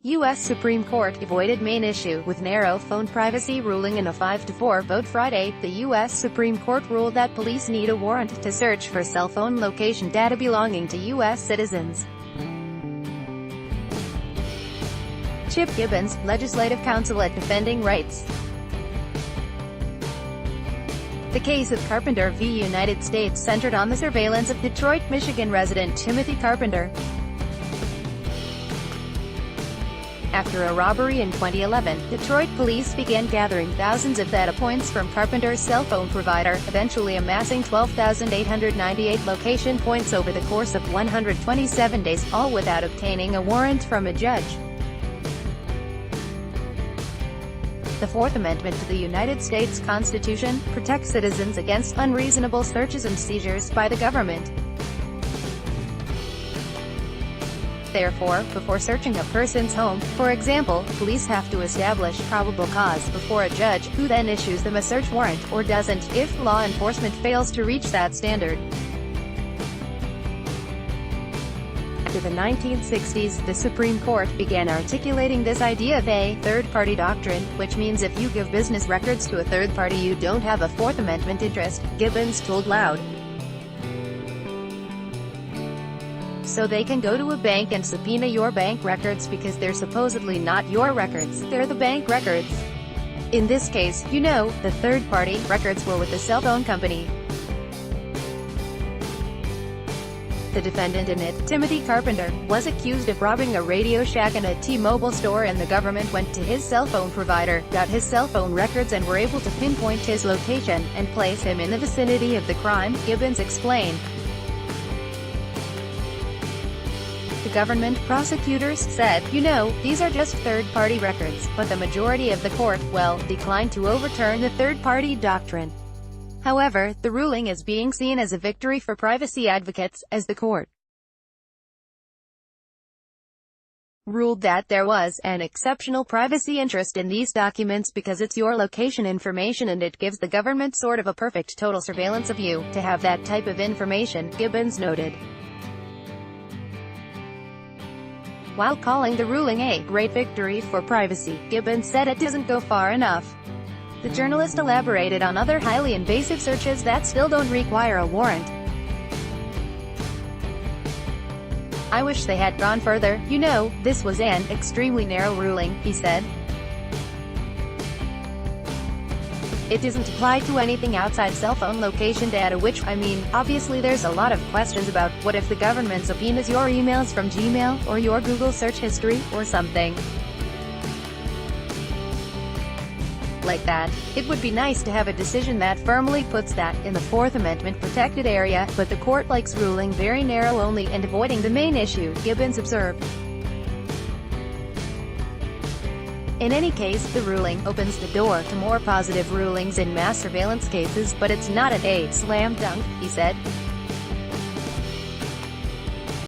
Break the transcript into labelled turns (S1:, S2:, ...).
S1: U.S. Supreme Court avoided main issue with narrow phone privacy ruling in a 5-4 vote Friday. The U.S. Supreme Court ruled that police need a warrant to search for cell phone location data belonging to U.S. citizens. Chip Gibbons, legislative counsel at Defending Rights. The case of Carpenter v. United States centered on the surveillance of Detroit, Michigan resident Timothy Carpenter. After a robbery in 2011, Detroit police began gathering thousands of data points from Carpenter's cell phone provider, eventually amassing 12,898 location points over the course of 127 days, all without obtaining a warrant from a judge. The Fourth Amendment to the United States Constitution protects citizens against unreasonable searches and seizures by the government. Therefore, before searching a person's home, for example, police have to establish probable cause before a judge, who then issues them a search warrant, or doesn't, if law enforcement fails to reach that standard. After the 1960s, the Supreme Court began articulating this idea of a third-party doctrine, which means if you give business records to a third party you don't have a Fourth Amendment interest, Gibbons told Loud. So they can go to a bank and subpoena your bank records because they're supposedly not your records, they're the bank records. In this case, you know, the third-party records were with the cell phone company. The defendant in it, Timothy Carpenter, was accused of robbing a Radio Shack and a T-Mobile store, and the government went to his cell phone provider, got his cell phone records and were able to pinpoint his location, and place him in the vicinity of the crime, Gibbons explained. The government prosecutors said, you know, these are just third-party records, but the majority of the court, well, declined to overturn the third-party doctrine. However, the ruling is being seen as a victory for privacy advocates, as the court ruled that there was an exceptional privacy interest in these documents because it's your location information and it gives the government sort of a perfect total surveillance of you to have that type of information, Gibbons noted. While calling the ruling a great victory for privacy, Gibbons said it doesn't go far enough. The journalist elaborated on other highly invasive searches that still don't require a warrant. I wish they had gone further, you know, this was an extremely narrow ruling, he said. It doesn't apply to anything outside cell phone location data, which, I mean, obviously there's a lot of questions about, what if the government subpoenas your emails from Gmail, or your Google search history, or something like that. It would be nice to have a decision that firmly puts that in the Fourth Amendment protected area, but the court likes ruling very narrow only and avoiding the main issue, Gibbons observed. In any case, the ruling opens the door to more positive rulings in mass surveillance cases, but it's not a slam dunk, he said.